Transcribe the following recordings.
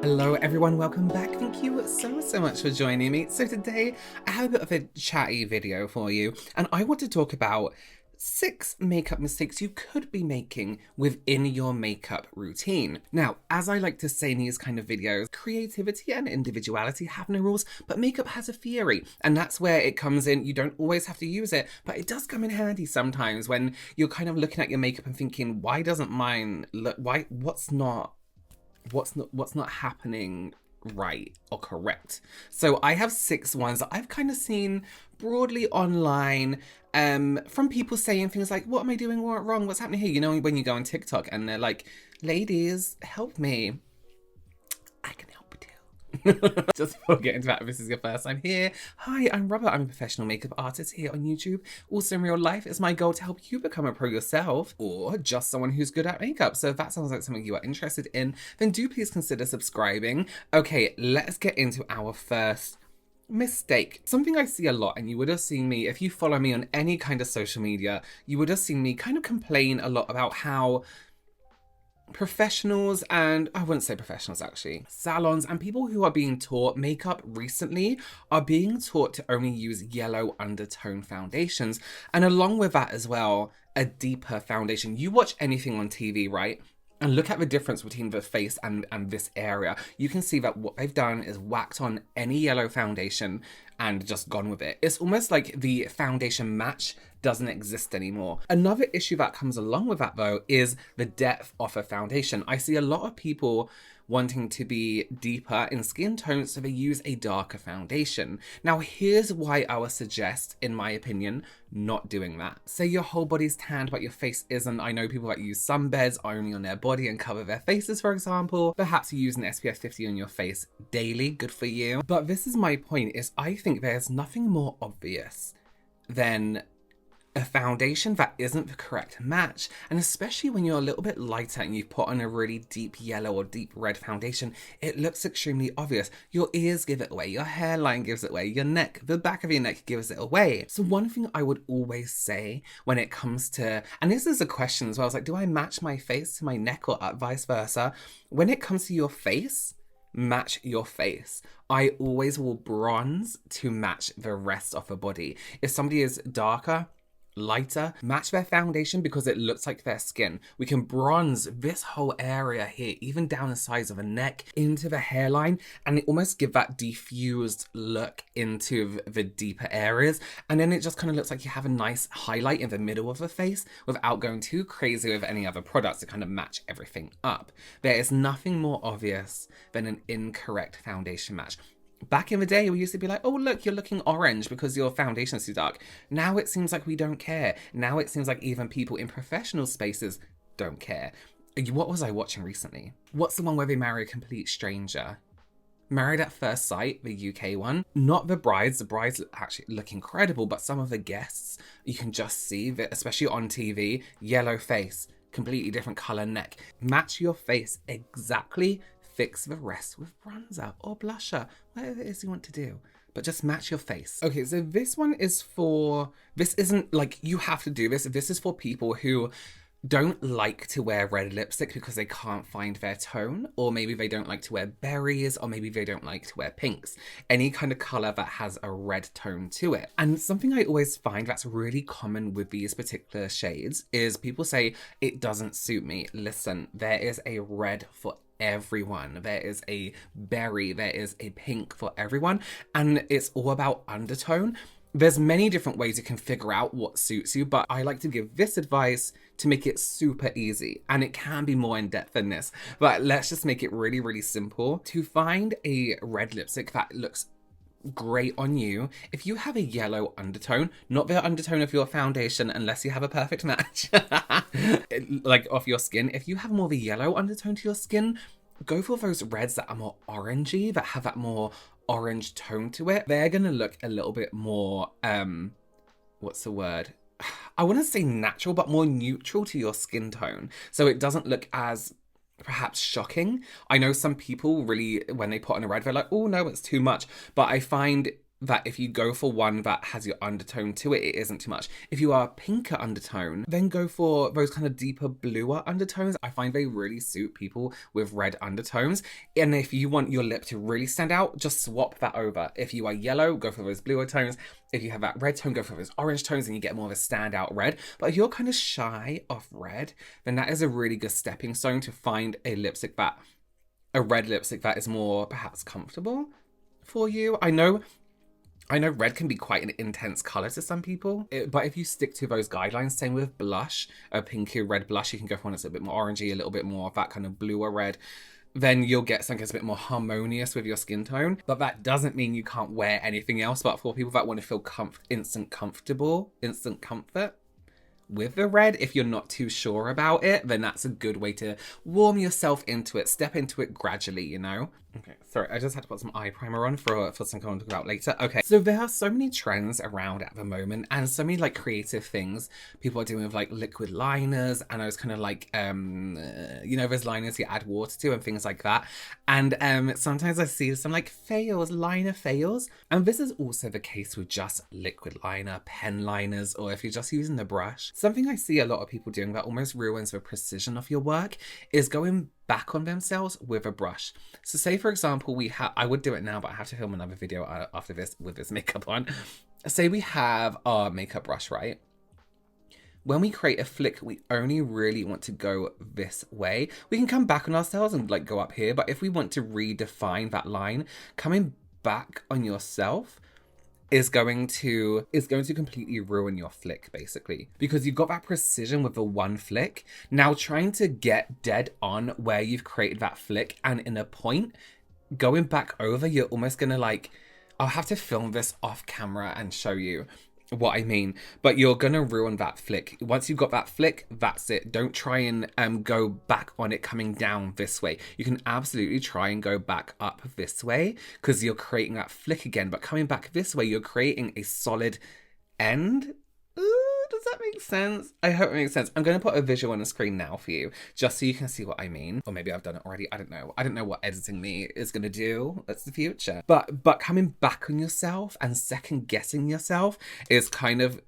Hello everyone, welcome back. Thank you so much for joining me. So today I have a bit of a chatty video for you and I want to talk about 6 makeup mistakes you could be making within your makeup routine. Now, as I like to say in these kind of videos, creativity and individuality have no rules, but makeup has a theory, and that's where it comes in. You don't always have to use it, but it does come in handy sometimes when you're kind of looking at your makeup and thinking, why doesn't mine look, what's not happening right or correct. So I have 6 ones that I've kind of seen broadly online from people saying things like, what am I doing wrong? What's happening here? You know, when you go on TikTok and they're like, ladies, help me. I can help you too. Just before getting to that, if this is your first time here, hi, I'm Robert. I'm a professional makeup artist here on YouTube. Also in real life, it's my goal to help you become a pro yourself or just someone who's good at makeup. So if that sounds like something you are interested in, then do please consider subscribing. Okay, let's get into our first mistake. Something I see a lot, and you would have seen me, if you follow me on any kind of social media, you would have seen me kind of complain a lot about how professionals, and I wouldn't say professionals actually, salons and people who are being taught makeup recently are being taught to only use yellow undertone foundations, and along with that as well, a deeper foundation. You watch anything on TV, right? And look at the difference between the face and this area. You can see that what they've done is whacked on any yellow foundation and just gone with it. It's almost like the foundation match doesn't exist anymore. Another issue that comes along with that though is the depth of a foundation. I see a lot of people wanting to be deeper in skin tone, so they use a darker foundation. Now here's why I would suggest, in my opinion, not doing that. Say your whole body's tanned but your face isn't. I know people that use sunbeds only on their body and cover their faces, for example. Perhaps you use an SPF 50 on your face daily, good for you. But this is my point, is I think there's nothing more obvious than a foundation that isn't the correct match, and especially when you're a little bit lighter and you've put on a really deep yellow or deep red foundation, it looks extremely obvious. Your ears give it away, your hairline gives it away, your neck, the back of your neck gives it away. So one thing I would always say when it comes to, and this is a question as well, I was like, do I match my face to my neck or vice versa? When it comes to your face, match your face. I always will bronze to match the rest of the body. If somebody is darker, lighter, match their foundation because it looks like their skin. We can bronze this whole area here, even down the sides of the neck, into the hairline, and it almost give that diffused look into the deeper areas. And then it just kind of looks like you have a nice highlight in the middle of the face without going too crazy with any other products to kind of match everything up. There is nothing more obvious than an incorrect foundation match. Back in the day, we used to be like, oh, look, you're looking orange because your foundation is too dark. Now it seems like we don't care. Now it seems like even people in professional spaces don't care. What was I watching recently? What's the one where they marry a complete stranger? Married at First Sight, the UK one. Not the brides. The brides actually look incredible, but some of the guests, you can just see that, especially on TV, yellow face, completely different color neck. Match your face exactly. Fix the rest with bronzer or blusher, whatever it is you want to do. But just match your face. Okay, so this one is for, this isn't like you have to do this. This is for people who don't like to wear red lipstick because they can't find their tone, or maybe they don't like to wear berries, or maybe they don't like to wear pinks. Any kind of color that has a red tone to it. And something I always find that's really common with these particular shades is people say, it doesn't suit me. Listen, there is a red for everyone. There is a berry, there is a pink for everyone, and it's all about undertone. There's many different ways you can figure out what suits you, but I like to give this advice to make it super easy, and it can be more in depth than this, but let's just make it really, really simple. To find a red lipstick that looks great on you, if you have a yellow undertone, not the undertone of your foundation unless you have a perfect match, like off your skin, if you have more of a yellow undertone to your skin, go for those reds that are more orangey, that have that more orange tone to it. They're gonna look a little bit more, what's the word? I want to say natural, but more neutral to your skin tone. So it doesn't look as perhaps shocking. I know some people really, when they put on a red, they're like, oh no, it's too much. But I find that if you go for one that has your undertone to it, it isn't too much. If you are a pinker undertone, then go for those kind of deeper bluer undertones. I find they really suit people with red undertones. And if you want your lip to really stand out, just swap that over. If you are yellow, go for those bluer tones. If you have that red tone, go for those orange tones and you get more of a standout red. But if you're kind of shy of red, then that is a really good stepping stone to find a red lipstick that is more perhaps comfortable for you. I know red can be quite an intense color to some people, but if you stick to those guidelines, same with blush, a pinky red blush, you can go for one that's a bit more orangey, a little bit more of that kind of bluer red, then you'll get something that's a bit more harmonious with your skin tone. But that doesn't mean you can't wear anything else. But for people that want to feel instant comfort with the red, if you're not too sure about it, then that's a good way to warm yourself into it, step into it gradually, you know? Okay, sorry, I just had to put some eye primer on for some content to talk about later. Okay, so there are so many trends around at the moment and so many like creative things people are doing with like liquid liners, and I was kind of like, you know, those liners you add water to and things like that. And sometimes I see some like liner fails. And this is also the case with just liquid liner, pen liners, or if you're just using the brush. Something I see a lot of people doing that almost ruins the precision of your work is going back on themselves with a brush. So say for example, I would do it now, but I have to film another video after this with this makeup on. Say we have our makeup brush, right? When we create a flick, we only really want to go this way. We can come back on ourselves and like go up here, but if we want to redefine that line, coming back on yourself is going to completely ruin your flick, basically, because you've got that precision with the one flick. Now trying to get dead on where you've created that flick and in a point, going back over, you're almost gonna like, I'll have to film this off camera and show you what I mean, but you're gonna ruin that flick. Once you've got that flick, that's it. Don't try and go back on it coming down this way. You can absolutely try and go back up this way because you're creating that flick again, but coming back this way, you're creating a solid end. Does that make sense? I hope it makes sense. I'm going to put a visual on the screen now for you, just so you can see what I mean. Or maybe I've done it already. I don't know. I don't know what editing me is going to do. That's the future. But coming back on yourself and second guessing yourself is kind of,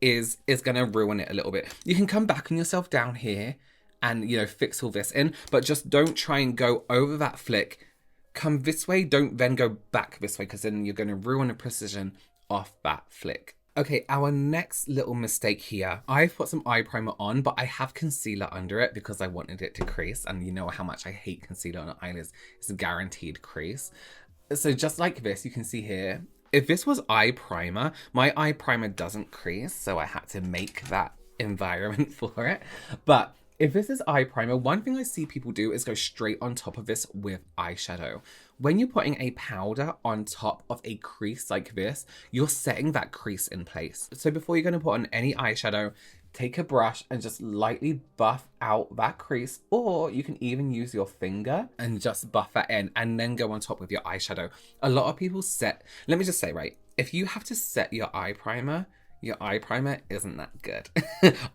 is going to ruin it a little bit. You can come back on yourself down here and, you know, fix all this in, but just don't try and go over that flick. Come this way. Don't then go back this way, because then you're going to ruin the precision off that flick. Okay, our next little mistake here. I've put some eye primer on, but I have concealer under it because I wanted it to crease. And you know how much I hate concealer on an eyelid. It's a guaranteed crease. So just like this, you can see here, if this was eye primer, my eye primer doesn't crease. So I had to make that environment for it. But if this is eye primer, one thing I see people do is go straight on top of this with eyeshadow. When you're putting a powder on top of a crease like this, you're setting that crease in place. So before you're going to put on any eyeshadow, take a brush and just lightly buff out that crease, or you can even use your finger and just buff that in and then go on top with your eyeshadow. A lot of people let me just say, right, if you have to set your eye primer isn't that good.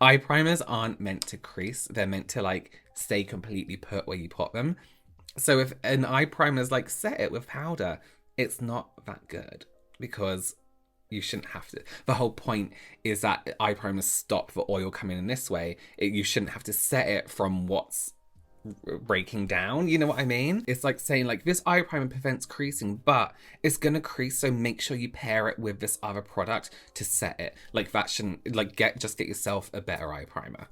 Eye primers aren't meant to crease. They're meant to like stay completely put where you put them. So if an eye primer is like set it with powder, it's not that good because you shouldn't have to. The whole point is that eye primers stop the oil coming in this way. You shouldn't have to set it from what's breaking down, you know what I mean? It's like saying like this eye primer prevents creasing, but it's gonna crease, so make sure you pair it with this other product to set it. Like that shouldn't, like get yourself a better eye primer.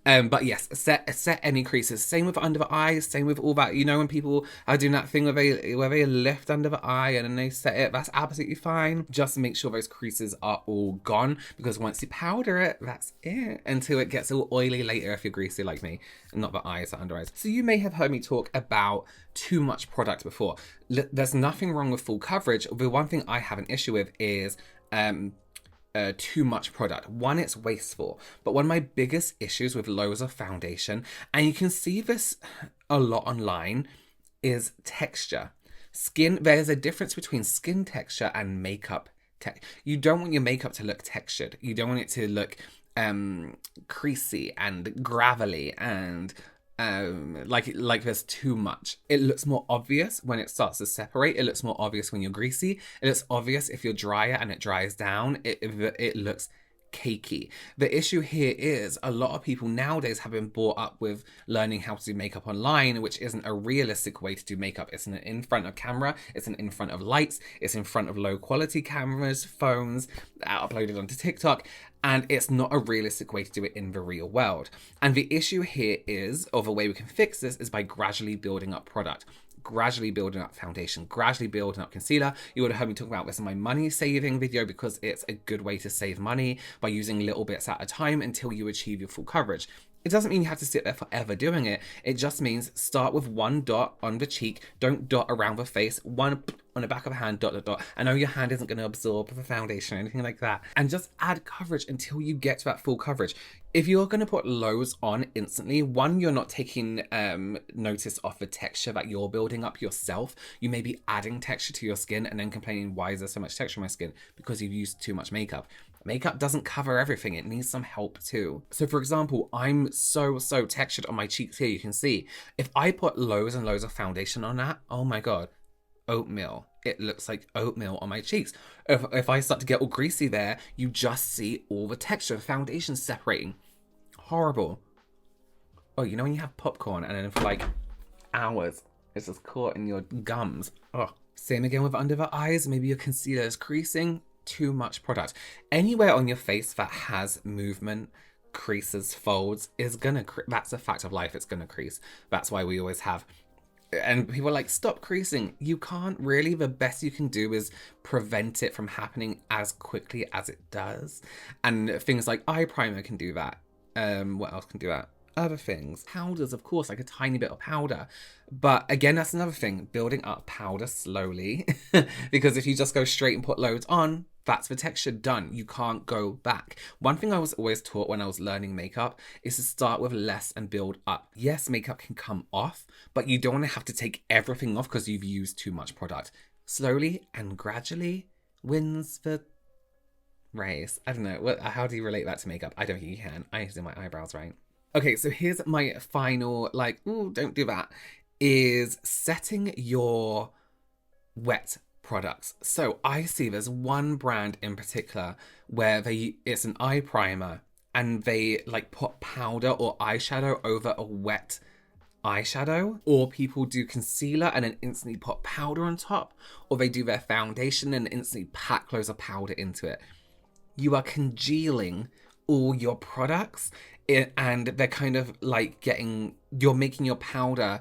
But yes, set any creases. Same with under the eyes, same with all that. You know, when people are doing that thing where they lift under the eye and then they set it, that's absolutely fine. Just make sure those creases are all gone, because once you powder it, that's it. Until it gets all oily later if you're greasy like me. Not the eyes, the under eyes. So you may have heard me talk about too much product before. There's nothing wrong with full coverage. The one thing I have an issue with is too much product. One, it's wasteful. But one of my biggest issues with loads of foundation, and you can see this a lot online, is texture. There's a difference between skin texture and makeup texture. You don't want your makeup to look textured. You don't want it to look creasy and gravelly and like there's too much. It looks more obvious when it starts to separate. It looks more obvious when you're greasy. It looks obvious if you're drier and it dries down. It looks cakey. The issue here is a lot of people nowadays have been brought up with learning how to do makeup online, which isn't a realistic way to do makeup. It's an in front of camera, it's an in front of lights, it's in front of low quality cameras, phones, uploaded onto TikTok, and it's not a realistic way to do it in the real world. And the issue here is, or the way we can fix this, is by gradually building up product, gradually building up foundation, gradually building up concealer. You would have heard me talk about this in my money saving video, because it's a good way to save money by using little bits at a time until you achieve your full coverage. It doesn't mean you have to sit there forever doing it. It just means start with one dot on the cheek. Don't dot around the face. One on the back of a hand, dot, dot, dot. I know your hand isn't going to absorb the foundation or anything like that. And just add coverage until you get to that full coverage. If you're going to put loads on instantly, one, you're not taking notice of the texture that you're building up yourself. You may be adding texture to your skin and then complaining, why is there so much texture on my skin? Because you've used too much makeup. Makeup doesn't cover everything. It needs some help too. So for example, I'm so textured on my cheeks here. You can see if I put loads and loads of foundation on that, oh my God, oatmeal. It looks like oatmeal on my cheeks. If I start to get all greasy there, you just see all the texture, the foundation separating. Horrible. Oh, you know when you have popcorn and then for like hours, it's just caught in your gums. Oh, same again with under the eyes. Maybe your concealer is creasing. Too much product. Anywhere on your face that has movement, creases, folds, is gonna that's a fact of life. It's gonna crease. That's why we always have, and people are like, stop creasing. You can't really. The best you can do is prevent it from happening as quickly as it does. And things like eye primer can do that. What else can do that? Other things. Powders, of course, like a tiny bit of powder. But again, that's another thing. Building up powder slowly. Because if you just go straight and put loads on, that's the texture done. You can't go back. One thing I was always taught when I was learning makeup is to start with less and build up. Yes, makeup can come off, but you don't want to have to take everything off because you've used too much product. Slowly and gradually wins the race. I don't know. How do you relate that to makeup? I don't think you can. I need to do my eyebrows right. Okay, so here's my final, like, ooh, don't do that, is setting your wet products. So I see there's one brand in particular where it's an eye primer and they like put powder or eyeshadow over a wet eyeshadow, or people do concealer and then instantly put powder on top, or they do their foundation and instantly pack loads of powder into it. You are congealing all your products, and they're kind of like you're making your powder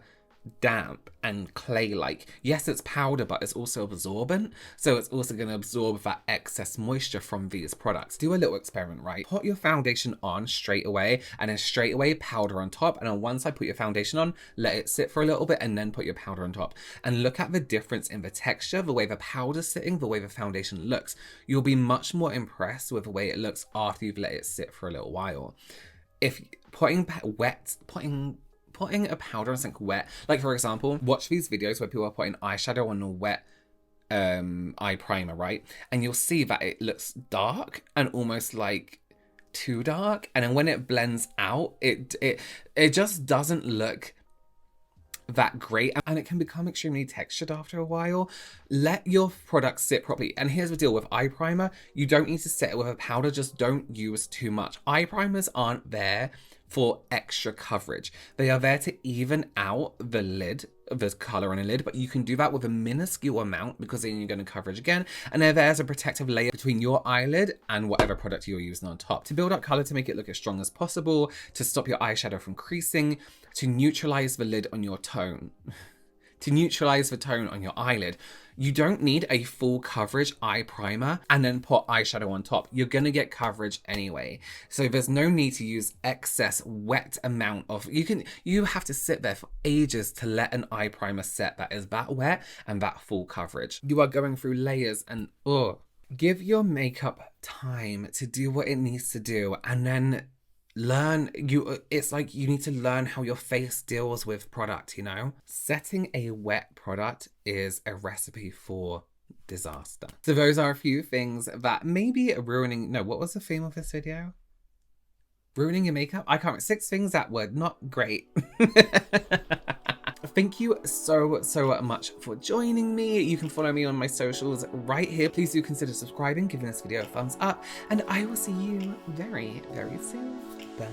damp and clay-like. Yes, it's powder, but it's also absorbent, so it's also going to absorb that excess moisture from these products. Do a little experiment, right? Put your foundation on straight away, and then straight away powder on top, and on one side put your foundation on, let it sit for a little bit, and then put your powder on top, and look at the difference in the texture, the way the powder's sitting, the way the foundation looks. You'll be much more impressed with the way it looks after you've let it sit for a little while. If putting a powder on something wet, like for example, watch these videos where people are putting eyeshadow on a wet eye primer, right? And you'll see that it looks dark and almost like too dark, and then when it blends out, it just doesn't look that great, and it can become extremely textured after a while. Let your product sit properly. And here's the deal with eye primer: you don't need to set it with a powder, just don't use too much. Eye primers aren't there for extra coverage. They are there to even out the lid, the color on a lid, but you can do that with a minuscule amount because then you're going to coverage again, and they're there as a protective layer between your eyelid and whatever product you're using on top, to build up color, to make it look as strong as possible, to stop your eyeshadow from creasing, to neutralize the lid on your tone, to neutralize the tone on your eyelid. You don't need a full coverage eye primer and then put eyeshadow on top. You're going to get coverage anyway. So there's no need to use excess wet amount of, you have to sit there for ages to let an eye primer set that is that wet and that full coverage. You are going through layers and give your makeup time to do what it needs to do, and then it's like you need to learn how your face deals with product, you know? Setting a wet product is a recipe for disaster. So those are a few things that maybe ruining, no, what was the theme of this video? Ruining your makeup? I can't. 6 things that were not great. Thank you so much for joining me. You can follow me on my socials right here. Please do consider subscribing, giving this video a thumbs up, and I will see you very soon. Bye.